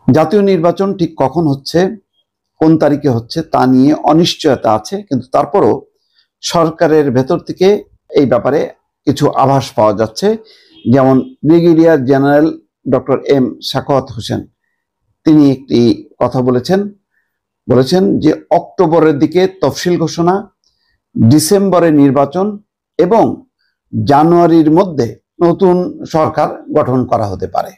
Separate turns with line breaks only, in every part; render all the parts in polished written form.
জাতীয় নির্বাচন ঠিক কখন হচ্ছে, কোন তারিখে হচ্ছে তা নিয়ে অনিশ্চয়তা আছে, কিন্তু তারপরও সরকারের ভেতর থেকে এই ব্যাপারে কিছু আভাস পাওয়া যাচ্ছে। যেমন brigadier general doctor M Sakhawat Hossain তিনি একটি কথা বলেছেন যে অক্টোবরের দিকে তফসিল ঘোষণা, ডিসেম্বরে নির্বাচন এবং জানুয়ারির মধ্যে নতুন সরকার গঠন করা হতে পারে।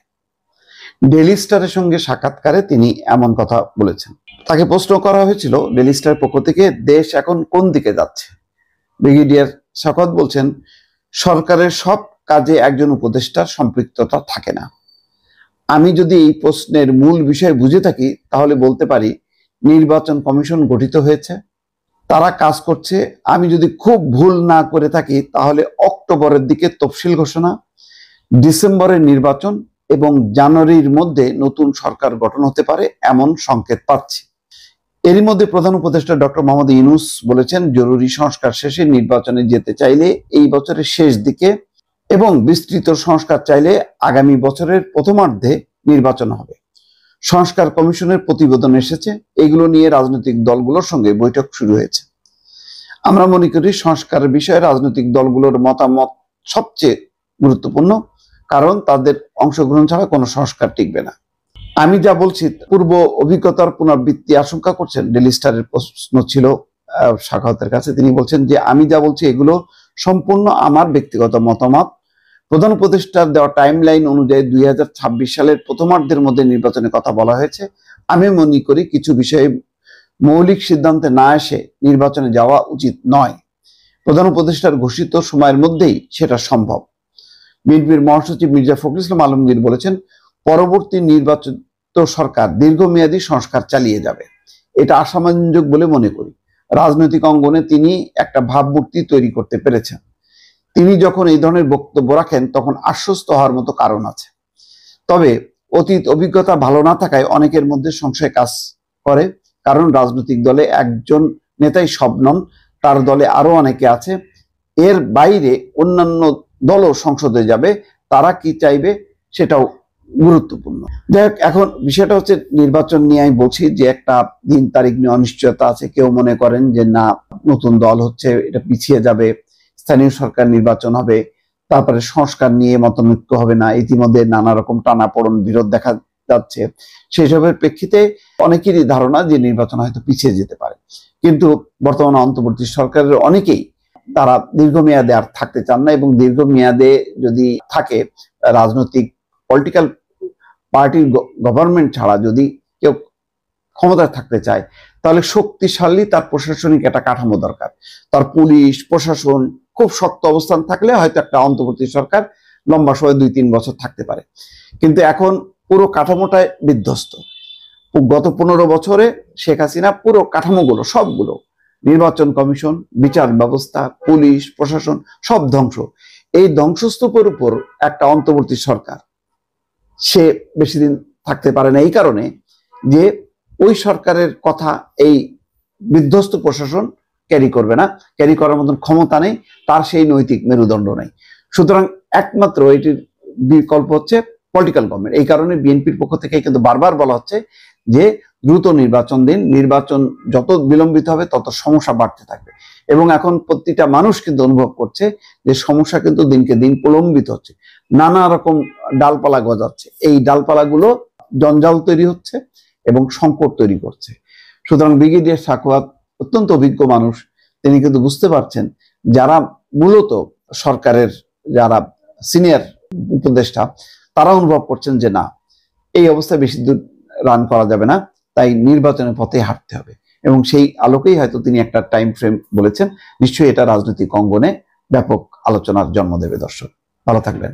ডেইলি স্টারের সঙ্গে সাক্ষাৎকারে তিনি এমন কথা বলেছেন। তাকে প্রশ্ন করা হয়েছিল ডেইলি স্টারের পক্ষ থেকে, দেশ এখন কোন দিকে যাচ্ছে। ব্রিগেডিয়ার সাখাওয়াত বলছেন, সরকারের সব কাজে একজন উপদেষ্টার সম্পৃক্ততা থাকে না। আমি যদি এই প্রশ্নের মূল বিষয় বুঝে থাকি তাহলে বলতে পারি নির্বাচন কমিশন গঠিত হয়েছে, তারা কাজ করছে। আমি যদি খুব ভুল না করে থাকি তাহলে অক্টোবরের দিকে তফসিল ঘোষণা, ডিসেম্বরের নির্বাচন এবং জানুয়ারির মধ্যে নতুন সরকার গঠন হতে পারে এমন সংকেত পাচ্ছি। এরই মধ্যে প্রধান উপদেষ্টা ডক্টর মোহাম্মদ ইউনূস বলেছেন, জরুরি সংস্কার শেষে নির্বাচনে যেতে চাইলে এই বছরের শেষ দিকে এবং বিস্তৃত সংস্কার চাইলে আগামী বছরের প্রথমার্ধে নির্বাচন হবে। সংস্কার কমিশনের প্রতিবেদন এসেছে, এগুলো নিয়ে রাজনৈতিক দলগুলোর সঙ্গে বৈঠক শুরু হয়েছে। আমরা মনে করি সংস্কারের বিষয়ে রাজনৈতিক দলগুলোর মতামত সবচেয়ে গুরুত্বপূর্ণ, কারণ তাদের অংশগ্রহণ ছাড়া কোনো সংস্কার টিকবে না। আমি যা বলছি পূর্ব অভিজ্ঞতার পুনরাবৃত্তি আশঙ্কা করছেন। ডেইলি স্টারের প্রশ্ন ছিল সাখাওয়াতের কাছে, তিনি বলছেন যে আমি যা বলছি এগুলো সম্পূর্ণ আমার ব্যক্তিগত মতামত। প্রধান উপদেষ্টার দেওয়া টাইমলাইন অনুযায়ী 2026 সালের প্রথমার্ধের মধ্যে নির্বাচনের কথা বলা হয়েছে। আমি মনে করি কিছু বিষয়ে মৌলিক সিদ্ধান্তে না এসে নির্বাচনে যাওয়া উচিত নয়। প্রধান উপদেষ্টার ঘোষিত সময়ের মধ্যেই সেটা সম্ভব। বিএনপির মহাসচিব মির্জা ফখরুল ইসলাম আলমগীর বলেছেন, পরবর্তী নির্বাচিত সরকার দীর্ঘমেয়াদী সংস্কার চালিয়ে যাবে, এটা আশাব্যঞ্জক বলে মনে করি। রাজনৈতিক অঙ্গনে তিনি একটা ভাবমূর্তি তৈরি করতে পেরেছেন। তিনি যখন এই ধরনের বক্তব্য রাখেন তখন আশ্বস্ত হওয়ার মতো কারণ আছে। তবে অতীত অভিজ্ঞতা ভালো না থাকায় অনেকের মধ্যে সংশয় কাজ করে, কারণ রাজনৈতিক দলে একজন নেতাই সব নন, তার দলে আরো অনেকে আছে। এর বাইরে অন্যান্য দলও সংসদে যাবে, তারা কি চাইবে সেটাও গুরুত্বপূর্ণ। যাই হোক, এখন বিষয়টা হচ্ছে নির্বাচন নিয়ে আমি বলছি যে একটা দিন তারিখ নিয়ে অনিশ্চয়তা আছে। কেউ মনে করেন যে না, নতুন দল হচ্ছে, এটা পিছিয়ে যাবে, স্থানীয় সরকার নির্বাচন হবে, তারপরে সংস্কার নিয়ে মতনৈক্য হবে না। ইতিমধ্যে নানা রকম টানাপোড়েন বিরোধ দেখা যাচ্ছে। সেসবের প্রেক্ষিতে অনেকেরই ধারণা যে নির্বাচন হয়তো পিছিয়ে যেতে পারে। কিন্তু বর্তমানে অন্তর্বর্তী সরকারের অনেকেই তারা দীর্ঘমেয়াদে আর থাকতে চান না, এবং দীর্ঘমেয়াদে যদি থাকে রাজনৈতিক পলিটিক্যাল পার্টির গভর্নমেন্ট ছাড়া যদি কেউ ক্ষমতায় থাকতে চায় তাহলে শক্তিশালী তার প্রশাসনিক একটা কাঠামো দরকার। তার পুলিশ প্রশাসন খুব শক্ত অবস্থান থাকলে হয়তো একটা অন্তর্বর্তী সরকার লম্বা সময় 2-3 বছর থাকতে পারে। কিন্তু এখন পুরো কাঠামোটাই বিধ্বস্ত। গত 15 বছরে শেখ হাসিনা পুরো কাঠামোগুলো সবগুলো, নির্বাচন কমিশন, বিচার ব্যবস্থা, পুলিশ প্রশাসন সব ধ্বংস। এই ধ্বংসস্তূপের উপর একটা অন্তর্বর্তী সরকার সে বেশি দিন থাকতে পারে না, এই কারণে যে ওই সরকারের কথা এই বিধ্বস্ত প্রশাসন ক্যারি করবে না, ক্যারি করার মতন ক্ষমতা নেই, তার সেই নৈতিক মেরুদণ্ড নেই। সুতরাং একমাত্র এটির বিকল্প হচ্ছে পলিটিক্যাল গভর্নমেন্ট। এই কারণে বিএনপির পক্ষ থেকে কিন্তু বারবার বলা হচ্ছে যে দ্রুত নির্বাচন দিন, নির্বাচন যত বিলম্বিত হবে তত সমস্যা বাড়তে থাকবে। এবং এখন প্রতিটা মানুষ কিন্তু অনুভব করছে যে সমস্যা কিন্তু দিনকে দিন প্রলম্বিত হচ্ছে, নানা রকম ডালপালা গজাচ্ছে। এই ডালপালাগুলো জঞ্জাল তৈরি হচ্ছে এবং সংকট তৈরি করছে। সুতরাং ব্রিগেডিয়ার সাখাওয়াত অত্যন্ত অভিজ্ঞ মানুষ, তিনি কিন্তু বুঝতে পারছেন যারা মূলত সরকারের যারা সিনিয়র উপদেষ্টা তারা অনুভব করছেন যে না, এই অবস্থায় বেশি দূর রান করা যাবে না, তাই নির্বাচনের পথে হাঁটতে হবে। এবং সেই আলোকেই হয়তো তিনি একটা টাইম ফ্রেম বলেছেন। নিশ্চয়ই এটা রাজনৈতিক অঙ্গনে ব্যাপক আলোচনার জন্ম দেবে। দর্শক ভালো থাকবেন।